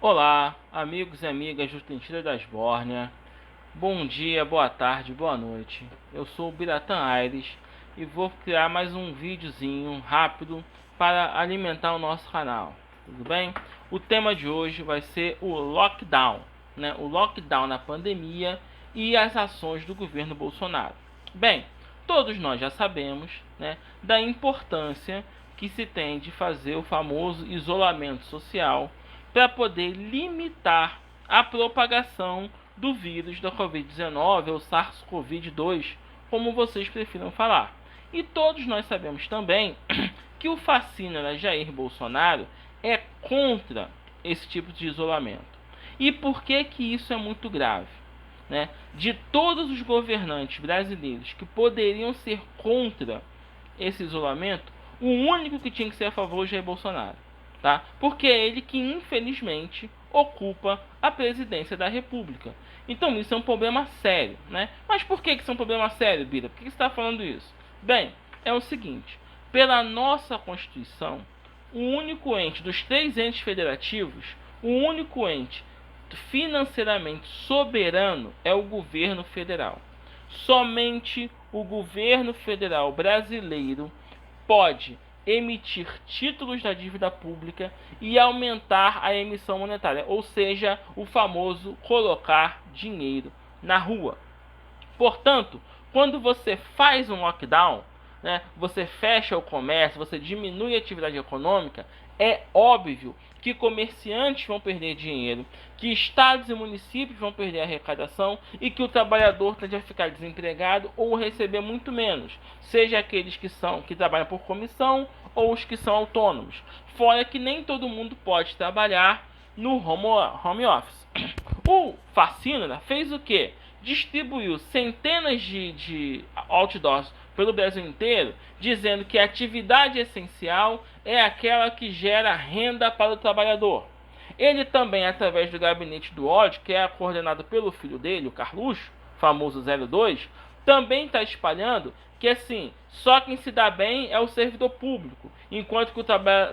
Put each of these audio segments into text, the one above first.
Olá, amigos e amigas do Trincheira das Bórnia. Bom dia, boa tarde, boa noite. Eu sou o Biratan Aires e vou criar mais um videozinho rápido para alimentar o nosso canal. Tudo bem? O tema de hoje vai ser o lockdown, né? O lockdown na pandemia e as ações do governo Bolsonaro. Bem, todos nós já sabemos, né, da importância que se tem de fazer o famoso isolamento social para poder limitar a propagação do vírus da Covid-19 ou SARS-CoV-2, como vocês prefiram falar. E todos nós sabemos também que o fascínio Jair Bolsonaro é contra esse tipo de isolamento. E por que que isso é muito grave? Né? De todos os governantes brasileiros que poderiam ser contra esse isolamento, o único que tinha que ser a favor é Jair Bolsonaro, tá? Porque é ele que infelizmente ocupa a presidência da República. Então isso é um problema sério, né? Mas por que isso é um problema sério, Bira? Por que você está falando isso? Bem, é o seguinte: pela nossa Constituição, o único ente dos três entes federativos, o único ente financeiramente soberano é o governo federal. Somente o governo federal brasileiro pode emitir títulos da dívida pública e aumentar a emissão monetária, ou seja, o famoso colocar dinheiro na rua. Portanto, quando você faz um lockdown, né, você fecha o comércio, você diminui a atividade econômica, é óbvio que comerciantes vão perder dinheiro, que estados e municípios vão perder a arrecadação e que o trabalhador tende a ficar desempregado ou receber muito menos, seja aqueles que trabalham por comissão ou os que são autônomos. Fora que nem todo mundo pode trabalhar no home office. O Facínora fez o quê? Distribuiu centenas de outdoors pelo Brasil inteiro, dizendo que a atividade essencial é aquela que gera renda para o trabalhador. Ele também, através do gabinete do ódio, que é coordenado pelo filho dele, o Carluxo, famoso 02, também está espalhando que assim, só quem se dá bem é o servidor público, enquanto que o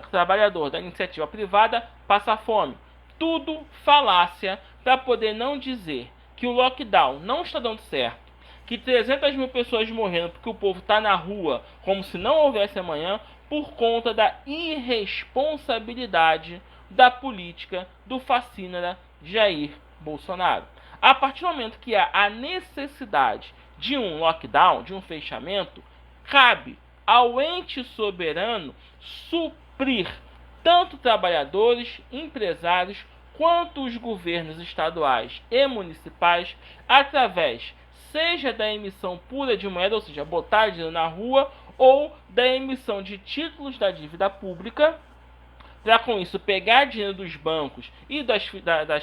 trabalhador da iniciativa privada passa fome. Tudo falácia para poder não dizer que o lockdown não está dando certo, que 300 mil pessoas morrendo porque o povo está na rua como se não houvesse amanhã por conta da irresponsabilidade da política do fascínora Jair Bolsonaro. A partir do momento que há a necessidade de um lockdown, de um fechamento, cabe ao ente soberano suprir tanto trabalhadores, empresários, quanto os governos estaduais e municipais, através seja da emissão pura de moeda, ou seja, botar dinheiro na rua, ou da emissão de títulos da dívida pública, para com isso pegar dinheiro dos bancos e das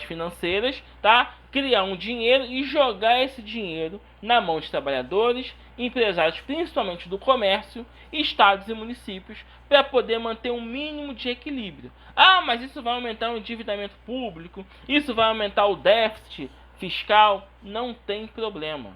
financeiras, tá? Criar um dinheiro e jogar esse dinheiro na mão de trabalhadores, empresários, principalmente do comércio, estados e municípios, para poder manter um mínimo de equilíbrio. Ah, mas isso vai aumentar o endividamento público, isso vai aumentar o déficit fiscal. Não tem problema,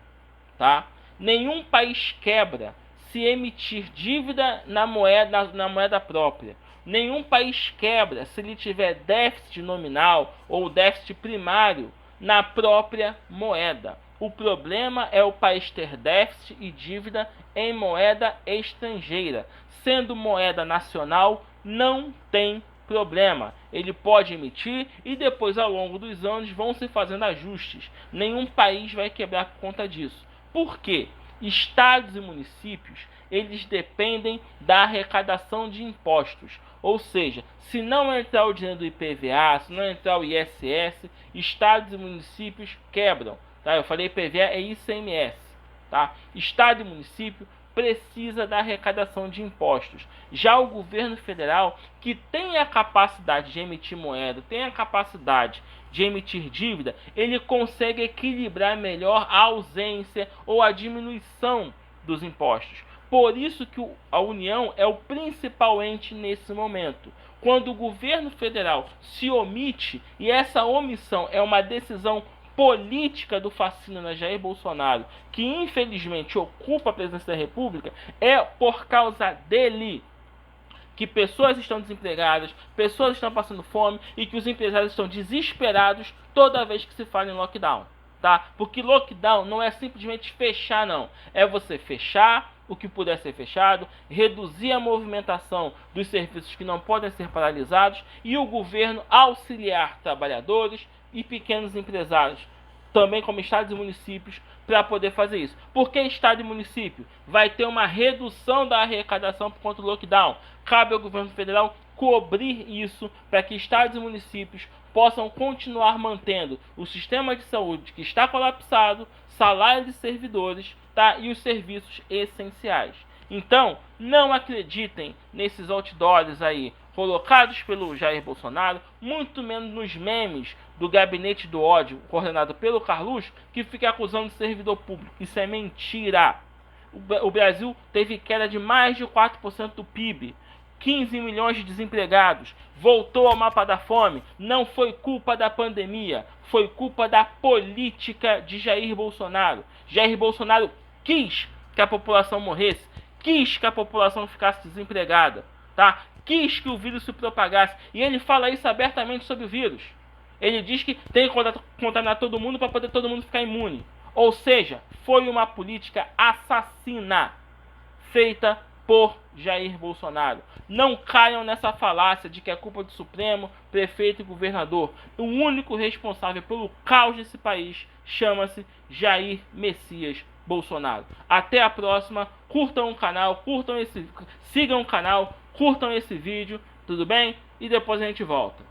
tá? Nenhum país quebra se emitir dívida na moeda própria. Nenhum país quebra se ele tiver déficit nominal ou déficit primário na própria moeda. O problema é o país ter déficit e dívida em moeda estrangeira. Sendo moeda nacional, não tem problema. Ele pode emitir e depois, ao longo dos anos, vão se fazendo ajustes. Nenhum país vai quebrar por conta disso. Por quê? Estados e municípios, eles dependem da arrecadação de impostos. Ou seja, se não entrar o dinheiro do IPVA, se não entrar o ISS, estados e municípios quebram. Tá? Eu falei IPVA é ICMS. Tá? Estado e município precisa da arrecadação de impostos. Já o governo federal, que tem a capacidade de emitir moeda, tem a capacidade de emitir dívida, ele consegue equilibrar melhor a ausência ou a diminuição dos impostos. Por isso que a União é o principal ente nesse momento. Quando o governo federal se omite, e essa omissão é uma decisão política do fascínio Jair Bolsonaro, que infelizmente ocupa a presidência da República, é por causa dele que pessoas estão desempregadas, pessoas estão passando fome e que os empresários estão desesperados toda vez que se fala em lockdown, tá? Porque lockdown não é simplesmente fechar, não. É você fechar o que puder ser fechado, reduzir a movimentação dos serviços que não podem ser paralisados e o governo auxiliar trabalhadores e pequenos empresários, também como estados e municípios, para poder fazer isso. Por que estado e município? Vai ter uma redução da arrecadação por conta do lockdown. Cabe ao governo federal cobrir isso para que estados e municípios possam continuar mantendo o sistema de saúde que está colapsado, salário de servidores, tá? E os serviços essenciais. Então, não acreditem nesses outdoors aí colocados pelo Jair Bolsonaro, muito menos nos memes do gabinete do ódio coordenado pelo Carluxo, que fica acusando o servidor público. Isso é mentira. O Brasil teve queda de mais de 4% do PIB. 15 milhões de desempregados, voltou ao mapa da fome. Não foi culpa da pandemia, foi culpa da política de Jair Bolsonaro. Jair Bolsonaro quis que a população morresse, quis que a população ficasse desempregada, tá? Quis que o vírus se propagasse. E ele fala isso abertamente sobre o vírus. Ele diz que tem que contaminar todo mundo para poder todo mundo ficar imune. Ou seja, foi uma política assassina feita por Jair Bolsonaro. Não caiam nessa falácia de que é culpa do Supremo, prefeito e governador. O único responsável pelo caos desse país chama-se Jair Messias Bolsonaro. Até a próxima. Curtam o canal, sigam o canal, curtam esse vídeo, tudo bem? E depois a gente volta.